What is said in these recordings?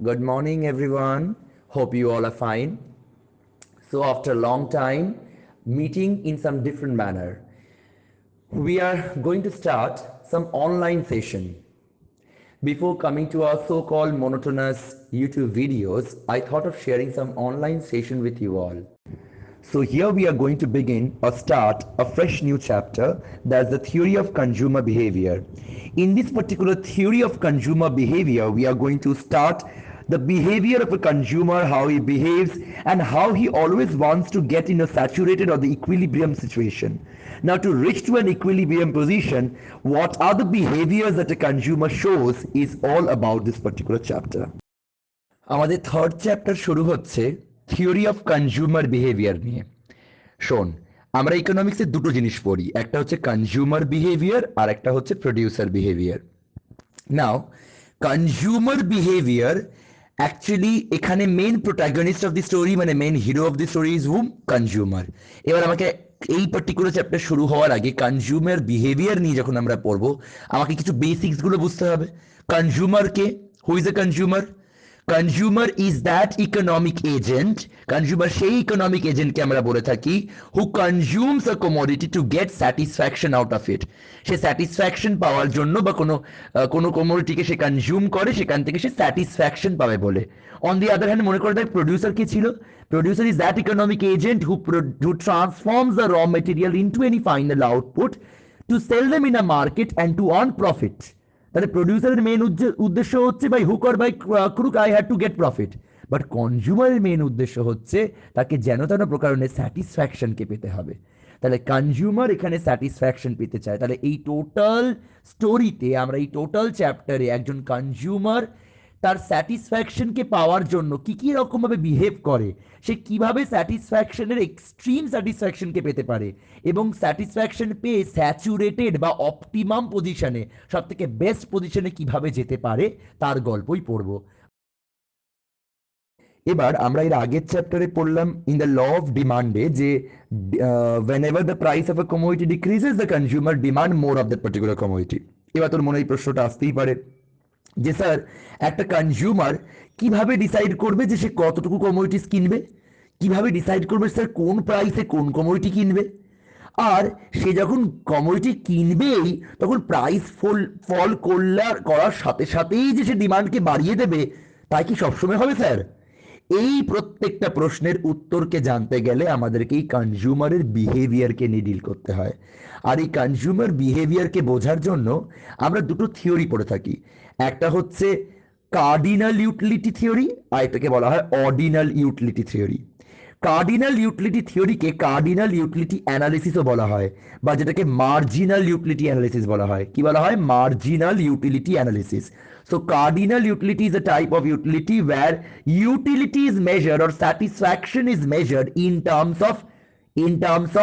Good morning, everyone. Hope you all are fine. So, after a long time, meeting in some different manner, we are going to start some online session. Before coming to our so-called monotonous YouTube videos, I thought of sharing some online session with you all. So here we are going to begin or start a fresh new chapter, that's the theory of consumer behavior. In this particular theory of consumer behavior, we are going to start the behavior of a consumer, how he behaves and how he always wants to get in a saturated or the equilibrium situation. Now to reach to an equilibrium position, what are the behaviors that a consumer shows is all about this particular chapter. আমাদের third chapter শুরু হচ্ছে theory of consumer behaviour নিয়ে। শোন, আমরা ইকোনমিক্সে দুটো জিনিস পড়ি, একটা হচ্ছে কনজিউমার বিহেভিয়ার আর একটা হচ্ছে producer behaviour. Now consumer behaviour actually এখানে main protagonist of the story, মানে main hero of the story is hmm? Consumer. এবার আমাকে এই পার্টিকুলার চ্যাপ্টার শুরু হওয়ার আগে কনজিউমার বিহেভিয়ার নিয়ে যখন আমরা পড়বো, আমাকে কিছু বেসিক্সগুলো বুঝতে হবে। কনজিউমার কে? Who is a consumer? Consumer is that economic agent, consumer সেই ইকোনমিক এজেন্টকে আমরা বলে থাকি who consumes a commodity to get satisfaction out of it. সে স্যাটিসফ্যাকশন পাওয়ার জন্য বা কোনো কমোডিটিকে সে কনজিউম করে, সেখান থেকে সে স্যাটিসফ্যাকশন পাবে বলে। অন দি আদার হ্যান্ড মনে করে দেখ প্রডিউসার কি ছিল? Producer is that economic agent who transforms the raw material into any final output to sell them in a market and to earn profit. তাহলে প্রডিউসারের মেন উদ্দেশ্য হচ্ছে by hook or by crook I had to get profit, but কনজিউমারের main উদ্দেশ্য হচ্ছে তাকে যেন তেন প্রকারের স্যাটিসফ্যাকশনকে পেতে হবে। তাহলে কনজিউমার এখানে স্যাটিসফ্যাকশন পেতে চায়। তাহলে এই টোটাল স্টোরিতে আমরা এই টোটাল চ্যাপ্টারে একজন কনজিউমার তার স্যাটিসফ্যাকশনকে পাওয়ার জন্য কি কি রকমভাবে বিহেভ করে, সে কিভাবে স্যাটিসফ্যাকশনের এক্সট্রিম স্যাটিসফ্যাকশনকে পেতে পারে এবং স্যাটিসফ্যাকশন পেয়ে স্যাচুরেটেড বা অপটিমাম পজিশনে, সব থেকে বেস্ট পজিশনে কিভাবে যেতে পারে তার গল্পই পড়ব। এবার আমরা এর আগের চ্যাপ্টারে পড়লাম ইন দ্য ল অফ ডিমান্ডে যে whenever the price of a commodity decreases the consumer demand more of that particular commodity। এবার তোর মনে এই প্রশ্নটা আসতেই পারে যে স্যার একটা কনজিউমার কিভাবে ডিসাইড করবে যে সে কতটুকু কমোডিটিস কিনবে, কিভাবে ডিসাইড করবে স্যার কোন প্রাইসে কোন কমোডিটি কিনবে, আর সে যখন কমোডিটি কিনবেই তখন প্রাইস ফল করার সাথে সাথেই যে সে ডিমান্ডকে বাড়িয়ে দেবে, তাই কি সবসময় হবে স্যার? এই প্রত্যেকটা প্রশ্নের উত্তরকে জানতে গেলে আমাদেরকে এই কনজিউমারের বিহেভিয়ারকে নিয়ে ডিল করতে হয়। আর এই কনজিউমার বিহেভিয়ারকে বোঝার জন্য আমরা দুটো থিওরি পড়ে থাকি, একটা হচ্ছে কার্ডিনাল ইউটিলিটি থিওরি আর এটাকে বলা হয় ordinal utility theory. Cardinal utility থিওরিকে কার্ডিনাল ইউটিলিটি অ্যানালিসিসও বলা হয়, বা যেটাকে মার্জিনাল ইউটিলিটি অ্যানালিসিস বলা হয়। কি বলা হয়? Marginal utility analysis. So cardinal utility is a type of utility where utility is measured or satisfaction is measured in terms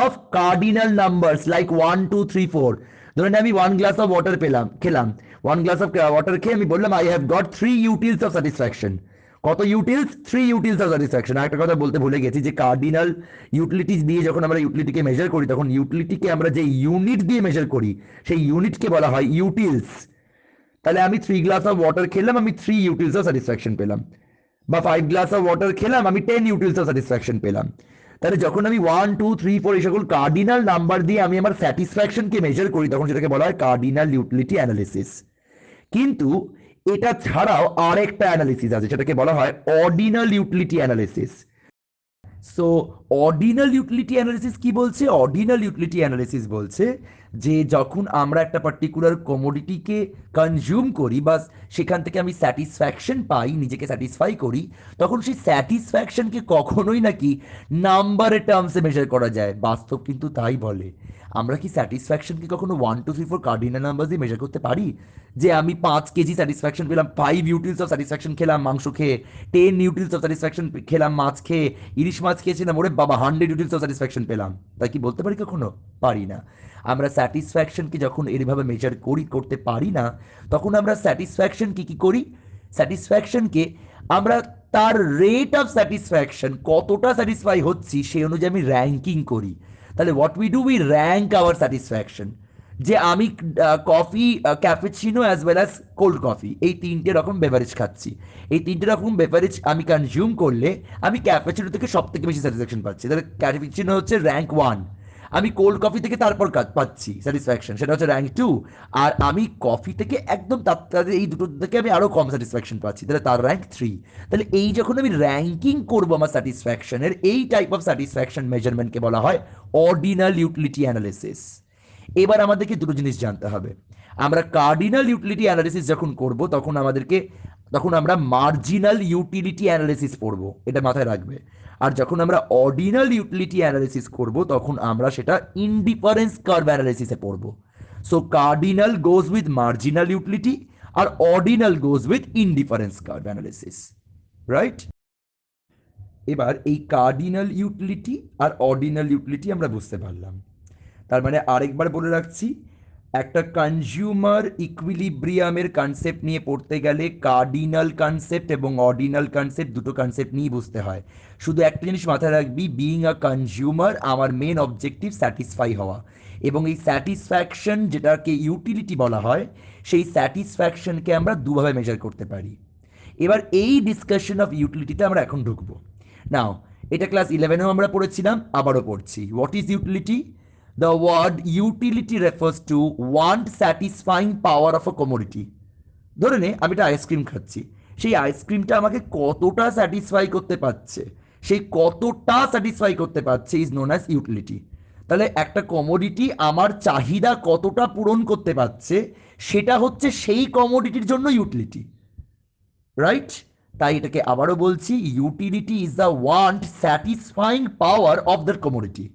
of cardinal numbers like 1 2 3 4। ধরেন আমি 1 গ্লাস অফ ওয়াটার খেলাম 1 glass of water খেয়ে আমি বললাম I have got 3 utils of satisfaction. কত utils? 3 utils of satisfaction. একটা কথা বলতে ভুলে গেছি যে কার্ডিনাল ইউটিলিটিস দিয়ে যখন আমরা ইউটিলিটিকে মেজার করি তখন ইউটিলিটিকে আমরা যে ইউনিট দিয়ে মেজার করি সেই ইউনিটকে বলা হয় ইউটিলস। তাহলে আমি 3 গ্লাস অফ ওয়াটার খেলাম, আমি 3 ইউটিলস অফ স্যাটিসফ্যাকশন পেলাম, বা 5 গ্লাস অফ ওয়াটার খেলাম, আমি 10 ইউটিলস অফ স্যাটিসফ্যাকশন পেলাম। তাহলে যখন আমি 1 2 3 4 এই সকল কার্ডিনাল নাম্বার দিয়ে আমি আমার স্যাটিসফ্যাকশনকে মেজার করি তখন সেটাকে বলা হয় কার্ডিনাল ইউটিলিটি অ্যানালিসিস। কিন্তু এটা ছাড়াও আরেকটা অ্যানালিসিস আছে, সেটাকে বলা হয় ordinal utility analysis. So ordinal utility analysis কি বলছে? অর্ডিনাল ইউটিলিটি অ্যানালিসিস বলছে যে যখন আমরা একটা পার্টিকুলার কমোডিটিকে কনজিউম করি বা সেখান থেকে আমি স্যাটিসফ্যাকশন পাই, নিজেকে স্যাটিসফাই করি, তখন সেই স্যাটিসফ্যাকশনকে কখনোই নাকি নাম্বারের টার্মসে মেজার করা যায়। বাস্তব কিন্তু তাই বলে। আমরা কি স্যাটিসফ্যাকশনকে কখনো 1 2 3 4 কার্ডিনাল নাম্বার দিয়ে মেজার করতে পারি? যে আমি 5 কেজি স্যাটিসফ্যাকশন পেলাম, 5 ইউটিলস অফ স্যাটিসফ্যাকশন খেলাম মাংস খেয়ে, 10 ইউটিলস অফ স্যাটিসফ্যাকশন খেলাম মাছ খেয়ে, ইলিশ মাছ খেয়েছিলাম, ওরে বাবা 100 ইউটিলস অফ স্যাটিসফ্যাকশন পেলাম। তাই কি বলতে পারি? কখনো পারি না। আমরা স্যাটিসফ্যাকশনকে যখন এইভাবে মেজার করতে পারি না, তখন আমরা স্যাটিসফ্যাকশনকে কি করি? স্যাটিসফ্যাকশনকে আমরা তার রেট অফ স্যাটিসফ্যাকশন, কতটা স্যাটিসফাই হচ্ছি সেই অনুযায়ী আমি র্যাঙ্কিং করি। তাহলে what we do, we rank our satisfaction. যে আমি coffee, cappuccino as well as cold coffee, এই তিনটে রকম বেভারেজ খাচ্ছি। এই তিনটে রকম বেভারেজ আমি কনজিউম করলে আমি ক্যাপুচিনো থেকে সব থেকে বেশি স্যাটিসফ্যাকশন পাচ্ছি। তাহলে ক্যাপুচিনো হচ্ছে র্যাঙ্ক 1, আমি কোল্ড কফি থেকে তারপর পাচ্ছি স্যাটিসফ্যাকশন, সেটা হচ্ছে র্যাঙ্ক 2, আর আমি কফি থেকে একদম তাদের এই দুটো থেকে আমি আরও কম স্যাটিসফ্যাকশন পাচ্ছি, তাহলে তার র্যাঙ্ক 3। তাহলে এই যখন আমি র্যাঙ্কিং করবো আমার স্যাটিসফ্যাকশনের, এই টাইপ অফ স্যাটিসফ্যাকশন মেজারমেন্টকে বলা হয় অর্ডিনাল ইউটিলিটি অ্যানালিসিস। এবার আমাদেরকে দুটো জিনিস জানতে হবে। আমরা কার্ডিনাল ইউটিলিটি অ্যানালিসিস যখন করব তখন আমরা মার্জিনাল ইউটিলিটি অ্যানালিসিস পড়বো, এটা মাথায় রাখবে। আর যখন আমরা অর্ডিনাল ইউটিলিটি অ্যানালিসিস করব তখন আমরা সেটা ইনডিফারেন্স কার্ভ অ্যানালিসিসে পড়বো। So cardinal goes with marginal utility আর ordinal goes with indifference curve analysis, right? এবার এই কার্ডিনাল ইউটিলিটি আর অর্ডিনাল ইউটিলিটি আমরা বুঝতে পারলাম। তার মানে আরেকবার বলে রাখছি, একটা কনজিউমার ইকুইলিব্রিয়ামের কনসেপ্ট নিয়ে পড়তে গেলে কার্ডিনাল কনসেপ্ট এবং অর্ডিনাল কনসেপ্ট দুটো কনসেপ্ট নিয়েই বুঝতে হয়। শুধু একটা জিনিস মাথায় রাখবি, বিইং আ কনজিউমার আমার মেন অবজেক্টিভ স্যাটিসফাই হওয়া, এবং এই স্যাটিসফ্যাকশন যেটাকে ইউটিলিটি বলা হয়, সেই স্যাটিসফ্যাকশনকে আমরা দুভাবে মেজার করতে পারি। এবার এই ডিসকাশন অফ ইউটিলিটিতে আমরা এখন ঢুকবো। নাও, এটা ক্লাস 11এও আমরা পড়েছিলাম, আবারও পড়ছি। What is utility? The word utility refers to want satisfying power of a commodity. ধরে নে আমি একটা আইসক্রিম খাচ্ছি, সেই আইসক্রিমটা আমাকে কতটা স্যাটিসফাই করতে পারছে, সেই কতটা স্যাটিসফাই করতে পারছে ইজ নোন অ্যাজ ইউটিলিটি। তাহলে একটা কমোডিটি আমার চাহিদা কতটা পূরণ করতে পারছে, সেটা হচ্ছে সেই কমোডিটির জন্য ইউটিলিটি, রাইট? তাই এটাকে আবারও বলছি, utility is the want satisfying power of that commodity,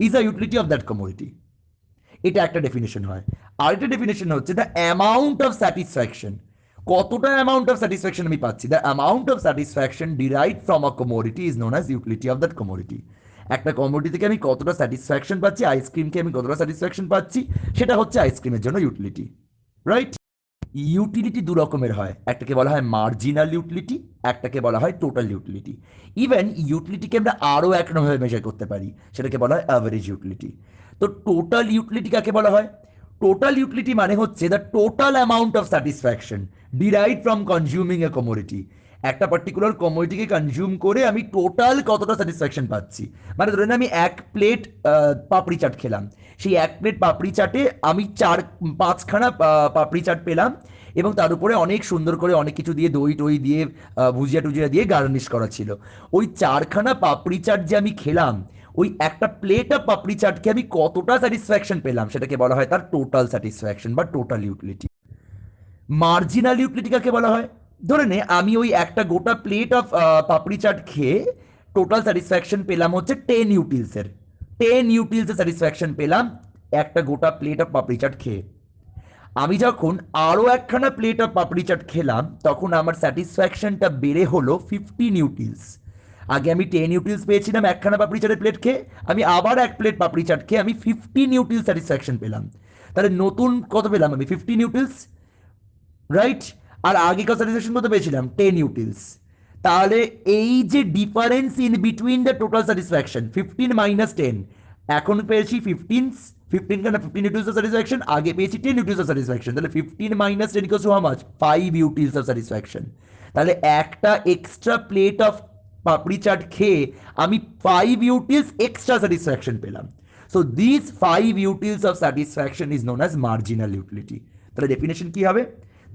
is the utility of that commodity. এটা একটা ডেফিনেশন হয়। আরেকটা ডেফিনেশন হচ্ছে দ্য অ্যামাউন্ট অফ স্যাটিসফ্যাকশন, কতটা অ্যামাউন্ট অফ স্যাটিসফ্যাকশন আমি পাচ্ছি, the amount of satisfaction derive from a commodity is known as utility of that commodity. একটা commodity থেকে আমি কতটা স্যাটিসফ্যাকশন পাচ্ছি, আইসক্রিমকে আমি কতটা স্যাটিসফ্যাকশন পাচ্ছি, সেটা হচ্ছে আইসক্রিমের জন্য ইউটিলিটি, রাইট? ইউটিলিটি দু রকমের হয়, একটাকে বলা হয় মার্জিনাল ইউটিলিটি, একটাকে বলা হয় টোটাল ইউটিলিটি। ইভেন ইউটিলিটিকে আমরা আরও এক রকমভাবে মেজার করতে পারি, সেটাকে বলা হয় অ্যাভারেজ ইউটিলিটি। তো টোটাল ইউটিলিটি কাকে বলা হয়? টোটাল ইউটিলিটি মানে হচ্ছে the total amount of satisfaction derive from consuming A commodity. একটা পার্টিকুলার কমোডিটিকে কনজিউম করে আমি টোটাল কতটা স্যাটিসফ্যাকশন পাচ্ছি। মানে ধরেন আমি এক প্লেট পাপড়ি চাট খেলাম, সেই এক প্লেট পাপড়ি চাটে আমি 4-5খানা পাপড়ি চাট পেলাম, এবং তার উপরে অনেক সুন্দর করে অনেক কিছু দিয়ে, দই টই দিয়ে, ভুজিয়া টুজিয়া দিয়ে গার্নিশ করা ছিল। ওই 4খানা পাপড়ি চাট যে আমি খেলাম, ওই একটা প্লেট অফ পাপড়ি চাটকে আমি কতটা স্যাটিসফ্যাকশন পেলাম, সেটাকে বলা হয় তার টোটাল স্যাটিসফ্যাকশন বা টোটাল ইউটিলিটি। মার্জিনাল ইউটিলিটি কাকে বলা হয়? ধরে নে আমি ওই একটা গোটা প্লেট অফ পাপড়ি চাট খেয়ে টোটাল স্যাটিসফ্যাকশন পেলাম হচ্ছে 10 ইউটিলসের, 10 ইউটিলসের স্যাটিসফ্যাকশন পেলাম একটা গোটা প্লেট অফ পাপড়ি চাট খেয়ে। আমি যখন আরও একখানা প্লেট অফ পাপড়ি চাট খেলাম, তখন আমার স্যাটিসফ্যাকশনটা বেড়ে হলো 15 ইউটিলস। আগে আমি 10 ইউটিলস পেয়েছিলাম একখানা পাপড়ি চাটের প্লেট খেয়ে, আমি আবার এক প্লেট পাপড়ি চাট খেয়ে আমি 15 ইউটিলস স্যাটিসফ্যাকশন পেলাম। তাহলে নতুন কত পেলাম আমি? 15 ইউটিলস, রাইট? আর আগেকার স্যাটিসফ্যাকশন কত পেয়েছিলাম? 10 ইউটিলস। তাহলে এই যে difference in between the total satisfaction 15 minus 10, এখন পেয়েছি 15 কেন 15 ইউটিলস অফ স্যাটিসফ্যাকশন, আগে পেয়েছি 10 ইউটিলস অফ স্যাটিসফ্যাকশন। তাহলে 15 minus 10 equals to how much? 5 utils of satisfaction. তাহলে একটা extra plate of papri chaat খেয়ে আমি 5 ইউটিলস এক্সট্রা স্যাটিসফ্যাকশন পেলাম। So this 5 utils of satisfaction is known as marginal utility. তাহলে ডেফিনেশন কি হবে?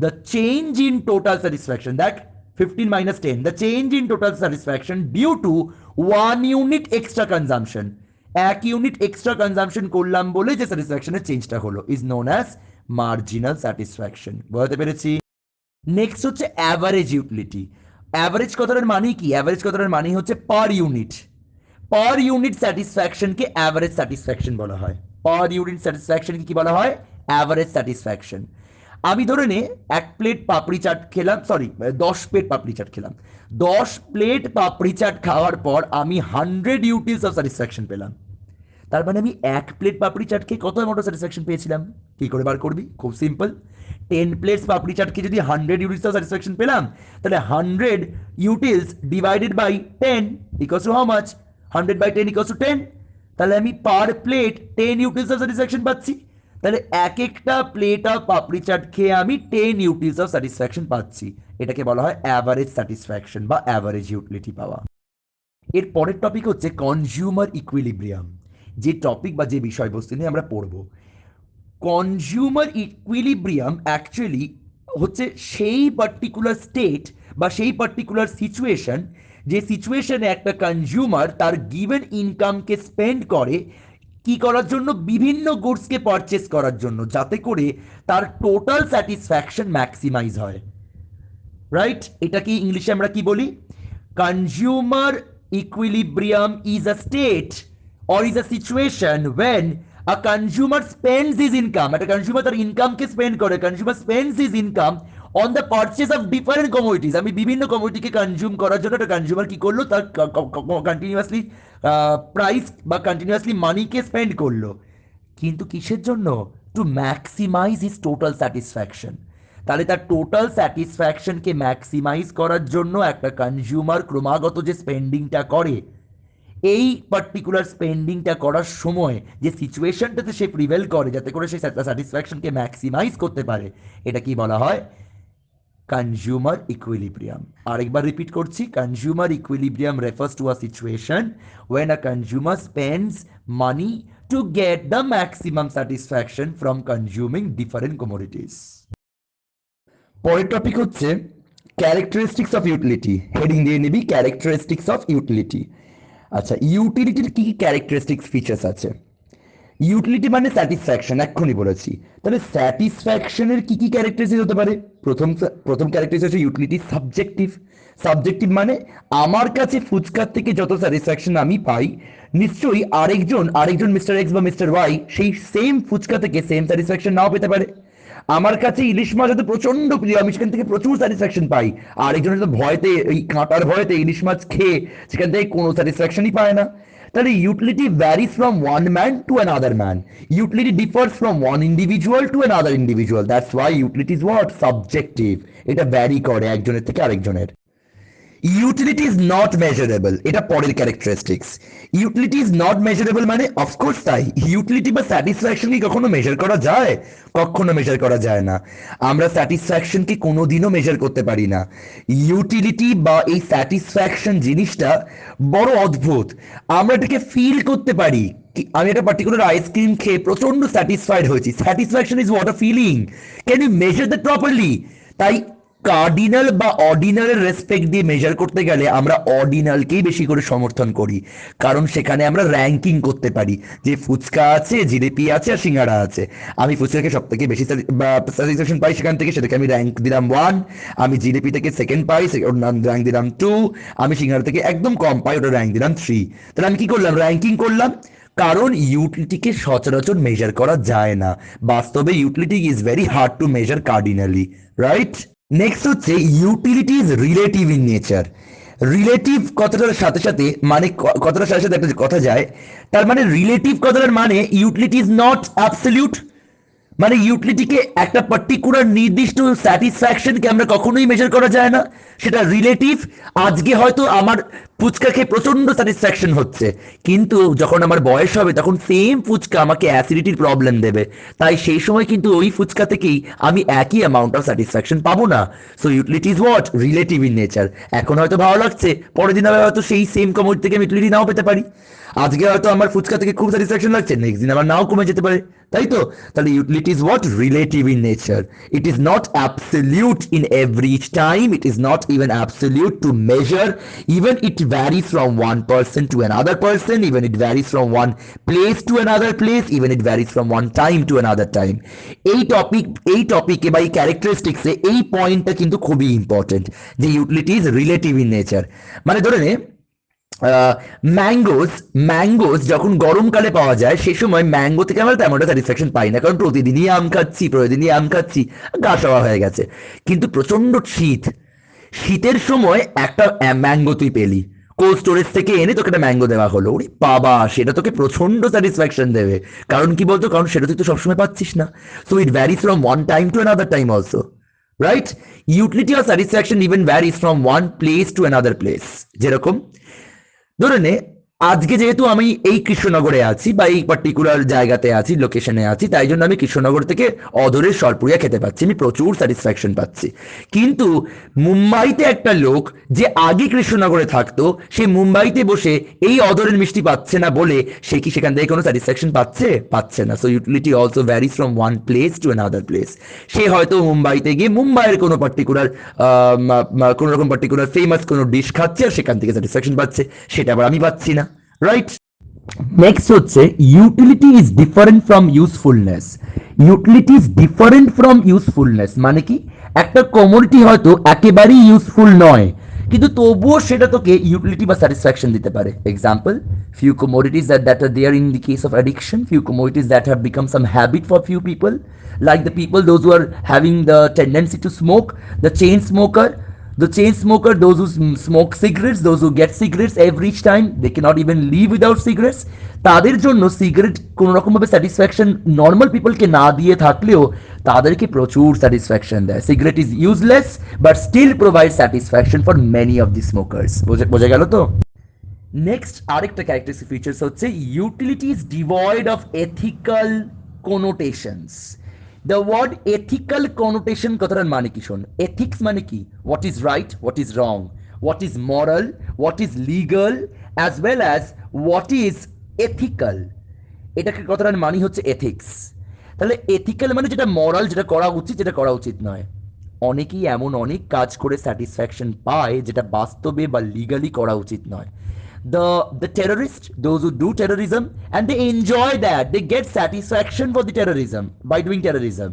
The change in total satisfaction, that 15 minus 10, the change in total satisfaction due to 1 unit extra consumption, এক unit extra consumption করলাম বলে যে স্যাটিসফ্যাকশনের চেঞ্জটা হলো, is known as marginal satisfaction. বুঝতে পেরেছি? নেক্সট হচ্ছে অ্যাভারেজ ইউটিলিটি। অ্যাভারেজ কথাটার মানে কি? অ্যাভারেজ কথাটার মানে হচ্ছে পার ইউনিট, পার ইউনিট স্যাটিসফ্যাকশনকে অ্যাভারেজ স্যাটিসফ্যাকশন বলা হয়। পার ইউনিট স্যাটিসফ্যাকশনকে কি বলা হয়? Average satisfaction. আমি ধরে নে এক প্লেট পাপড়ি চাট খেলাম, সরি 10 প্লেট পাপড়ি চাট খেলাম, 10 প্লেট পাপড়ি চাট খাওয়ার পর আমি 100 ইউটিলস অফ স্যাটিসফ্যাকশন পেলাম। তার মানে আমি এক প্লেট পাপড়ি চাট খেয়ে কত অ্যামাউন্ট অফ স্যাটিসফ্যাকশন পেয়েছিলাম? কি করে বার করবি? খুব সিম্পল, 10 প্লেটস পাপড়ি চাট খেয়ে যদি 100 ইউটিলস অফ স্যাটিসফ্যাকশন পেলাম, তাহলে 100 utils divided by 10 equals to how much? 100 by 10 equals to 10। তাহলে আমি per plate 10 utils of satisfaction পাচ্ছি। তাহলে এক একটা প্লেট অফ পাপড়ি চাট খেয়ে আমি 10 ইউটিলিটিস অফ স্যাটিসফ্যাকশন পাচ্ছি। এটাকে বলা হয় অ্যাভারেজ স্যাটিসফ্যাকশন বা অ্যাভারেজ ইউটিলিটি পাওয়া। এর পরের টপিক হচ্ছে কনজিউমার ইকুইলিব্রিয়াম, যে টপিক বা যে বিষয়বস্তু নিয়ে আমরা পড়ব। কনজিউমার ইকুইলিব্রিয়াম অ্যাকচুয়ালি হচ্ছে সেই পার্টিকুলার স্টেট বা সেই পার্টিকুলার সিচুয়েশন, যে সিচুয়েশনে একটা কনজিউমার তার গিভেন ইনকামকে স্পেন্ড করে কি করার জন্য, বিভিন্ন গুডসকে পারচেস করার জন্য, যাতে করে তার টোটাল স্যাটিসফ্যাকশন ম্যাক্সিমাইজ হয়। রাইট? এটাকে ইংলিশে আমরা কি বলি? Consumer equilibrium is a state or is a situation when a consumer spends his income, একটা কনজিউমার তার ইনকামকে স্পেন্ড করে, consumer spends his income on the purchase of different commodities. আমি বিভিন্ন কমোডিটিকে কনজিউম করার জন্য একটা কনজিউমার কি করলো, তার কন্টিনিউয়াসলি প্রাইস বা কন্টিনিউয়াসলি মানিকে স্পেন্ড করলো, কিন্তু কিসের জন্য? To maximize his total satisfaction. তাহলে তার টোটাল স্যাটিসফ্যাকশনকে ম্যাক্সিমাইজ করার জন্য একটা কনজিউমার ক্রমাগত যে স্পেন্ডিংটা করে, এই পার্টিকুলার স্পেন্ডিংটা করার সময় যে সিচুয়েশনটাতে সে প্রিভেল করে যাতে করে সে স্যাটিসফ্যাকশনকে ম্যাক্সিমাইজ করতে পারে, এটা কি বলা হয়? Consumer equilibrium. আরেকবার রিপিট করছি, consumer equilibrium refers to a situation when a consumer spends money to get the maximum satisfaction from consuming different commodities. পরের টপিক হচ্ছে ক্যারেক্টারিস্টিক্স অফ ইউটিলিটি। হেডিং দিয়ে নিবি ক্যারেক্টারিস্টিক্স অফ ইউটিলিটি। আচ্ছা, ইউটিলিটির কি কি characteristics features আছে? Utility মানে satisfaction, এক্ষুনি বলেছি। তাহলে স্যাটিসফ্যাকশনের কি কি ক্যারেক্টারিস্টিক্স হতে পারে? প্রথম ক্যারেক্টারিস্টিক্স হচ্ছে ইউটিলিটি সাবজেক্টিভ। সাবজেক্টিভ মানে আমার কাছে ফুচকার থেকে যত স্যাটিসফ্যাকশন আমি পাই, নিশ্চয়ই আরেকজন মিস্টার এক্স বা মিস্টার ওয়াই সেই সেম ফুচকা থেকে সেম স্যাটিসফ্যাকশন নাও পেতে পারে। আমার কাছে ইলিশ মাছ হয়তো প্রচন্ড প্রিয়, আমি সেখান থেকে প্রচুর স্যাটিসফ্যাকশন পাই, আরেকজন হয়তো ভয়তে, এই কাঁটার ভয়তে ইলিশ মাছ খেয়ে সেখান থেকে কোনো স্যাটিসফ্যাকশনই পায় না। তাহলে utility varies from one man to another man, utility differs from one individual to another individual, that's why utility is what? Subjective. এটা ভ্যারি করে একজনের থেকে আরেকজনের। ইউটিলিটি ইজ নট মেজারেবল, এটা পরের characteristics. Utility is not measurable মানে of course তাই, utility বা স্যাটিসফ্যাকশন কি কখনো মেজার করা যায়? কখনো মেজার করা যায় না। আমরা স্যাটিসফ্যাকশনকে কোনোদিনও মেজার করতে পারি না। ইউটিলিটি বা এই স্যাটিসফ্যাকশন জিনিসটা বড় অদ্ভুত। আমরা এটাকে ফিল করতে পারি। আমি একটা পার্টিকুলার আইসক্রিম খেয়ে প্রচন্ড স্যাটিসফাইড হয়েছি, satisfaction is what a feeling. Can you measure that properly? তাই কার্ডিনাল বা অর্ডিনালের রেসপেক্ট দিয়ে মেজার করতে গেলে আমরা অর্ডিনালকেই বেশি করে সমর্থন করি, কারণ সেখানে আমরা র্যাঙ্কিং করতে পারি যে ফুচকা আছে, জিলিপি আছে আর সিঙ্গাড়া আছে। আমি ফুচকাকে সব থেকে বেশি স্যাটিসফ্যাকশন পাই সেখান থেকে, সেটাকে আমি র্যাঙ্ক দিলাম 1। আমি জিলিপি থেকে সেকেন্ড পাই, ওর নাম র্যাঙ্ক দিলাম 2। আমি সিঙ্গাড়া থেকে একদম কম পাই, ওটা র্যাঙ্ক দিলাম 3। তাহলে আমি কি করলাম? র্যাঙ্কিং করলাম। কারণ ইউটিলিটিকে সচরাচর মেজার করা যায় না। বাস্তবে utility is very hard to measure cardinally, right? Next হচ্ছে utility is relative in nature. Relative কথাটার সাথে সাথে মানে কথাটার সাথে সাথে একটা কথা যায়, তার মানে রিলেটিভ কথাটার মানে ইউটিলিটি ইজ নট অ্যাবসলিউট। মানে ইউটিলিটিকে একটা পার্টিকুলার নির্দিষ্ট স্যাটিসফ্যাকশনকে আমরা কখনোই মেজার করা যায় না, সেটা রিলেটিভ। আজকে হয়তো আমার ফুচকা খেয়ে প্রচন্ড স্যাটিসফ্যাকশন হচ্ছে, কিন্তু যখন আমার বয়স হবে তখন সেম ফুচকা আমাকে অ্যাসিডিটির প্রবলেম দেবে, তাই সেই সময় কিন্তু ওই ফুচকা থেকেই আমি একই অ্যামাউন্ট অফ স্যাটিসফ্যাকশন পাবো না। So utility is what? Relative in nature. এখন হয়তো ভালো লাগছে, পরের দিন আবার হয়তো সেই সেম কমোডিটি থেকে আমি ইউটিলিটি নাও পেতে পারি। আজকে হয়তো আমার ফুচকা থেকে খুব স্যাটিসফ্যাকশন লাগছে, নেক্সট দিন আবার নাও কমে যেতে পারে, তাই তো? তাহলে utility is what? Relative in nature. It is not absolute in every time, it is not even absolute to measure, even it varies from one person to another person, even it varies from one place to another place, even it varies from one time to another time. এই টপিকে বা এই ক্যারেক্টারিস্টিক্সে এই পয়েন্টটা কিন্তু খুবই important, যে utility is relative in nature. মানে ধরে নে ম্যাঙ্গোজ যখন গরমকালে পাওয়া যায়, সে সময় ম্যাঙ্গো থেকে আমরা তেমনটা স্যাটিসফ্যাকশন পাই না, কারণ প্রতিদিনই আম খাচ্ছি, গা সওয়া হয়ে গেছে। কিন্তু প্রচন্ড শীতের সময় একটা ম্যাঙ্গো তুই পেলি, কোল্ড স্টোরেজ থেকে এনে তোকে একটা ম্যাঙ্গো দেওয়া হলো, ওরে বাবা, সেটা তোকে প্রচন্ড স্যাটিসফ্যাকশন দেবে। কারণ কি বলতো? কারণ সেটা তুই তো সবসময় পাচ্ছিস না। So it varies from one time to another time also, right? Utility or satisfaction even varies from one place to another place. যেরকম ধরে নে আজকে যেহেতু আমি এই কৃষ্ণনগরে আছি বা এই পার্টিকুলার জায়গাতে আছি, লোকেশনে আছি, তাই জন্য আমি কৃষ্ণনগর থেকে অদরের সরপুরিয়া খেতে পাচ্ছি, আমি প্রচুর স্যাটিসফ্যাকশন পাচ্ছি। কিন্তু মুম্বাইতে একটা লোক যে আগে কৃষ্ণনগরে থাকতো, সে মুম্বাইতে বসে এই অদরের মিষ্টি পাচ্ছে না বলে সে কি সেখান থেকে কোনো স্যাটিসফ্যাকশন পাচ্ছে? পাচ্ছে না। So utility also varies from one place to another place. সে হয়তো মুম্বাইতে গিয়ে মুম্বাইয়ের কোনো পার্টিকুলার কোনো রকম পার্টিকুলার ফেমাস কোনো ডিশ খাচ্ছে আর সেখান থেকে স্যাটিসফ্যাকশন পাচ্ছে, সেটা আবার আমি পাচ্ছি না, রাইট? নেক্সট হচ্ছে utility is different from usefulness. Utility is different from usefulness মানে কি? একটা কমোডিটি হয়তো একেবারেই ইউজফুল নয়, কিন্তু তবুও সেটা তোকে ইউটিলিটি বা স্যাটিসফ্যাকশন দিতে পারে। Example, few commodities that are there in the case of addiction, few commodities that have become some habit for few people, like the people those who are having the tendency to smoke, the chain smoker, those who smoke cigarettes, those who get cigarettes every time, they cannot even live without cigarettes. তাদের জন্য cigarette কোনো রকম ভাবে satisfaction normal পিপলকে না দিয়ে থাকলেও তাদেরকে প্রচুর স্যাটিসফ্যাকশন দেয়। Cigarette is useless but still provide satisfaction for many of the smokers. বোঝা গেল তো? নেক্সট আরেকটা ক্যারেক্টারিস্টিক ফিচার্স হচ্ছে utility is devoid of ethical connotations. The word ethical connotation কথাটার মানে কি শোন। এথিক্স মানে কি? What is right, what is wrong, what is moral, what is legal, as well as what is ethical. এটাকে কথাটার মানে হচ্ছে এথিক্স। তাহলে এথিক্যাল মানে যেটা মরাল, যেটা করা উচিত, যেটা করা উচিত নয়। অনেকেই এমন অনেক কাজ করে স্যাটিসফ্যাকশন পায় যেটা বাস্তবে বা লিগালি করা উচিত নয়। The terrorists, those who do terrorism, and they enjoy that, they get satisfaction for the terrorism by doing terrorism.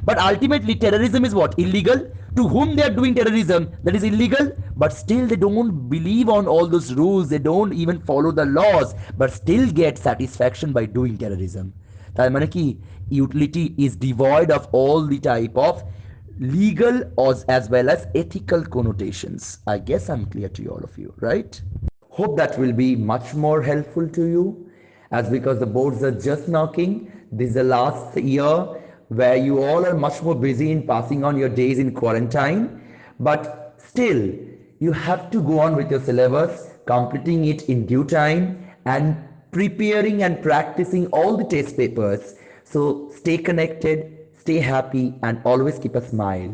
But ultimately terrorism is what? Illegal. To whom they are doing terrorism, that is illegal, but still they don't believe on all those rules, they don't even follow the laws, but still get satisfaction by doing terrorism. তার মানে কি? Utility is devoid of all the type of legal as well as ethical connotations. I guess I'm clear to all of you, right? Hope that will be much more helpful to you, as because the boards are just knocking. This is the last year where you all are much more busy in passing on your days in quarantine, but still you have to go on with your syllabus, completing it in due time and preparing and practicing all the test papers. So stay connected, stay happy, and always keep a smile.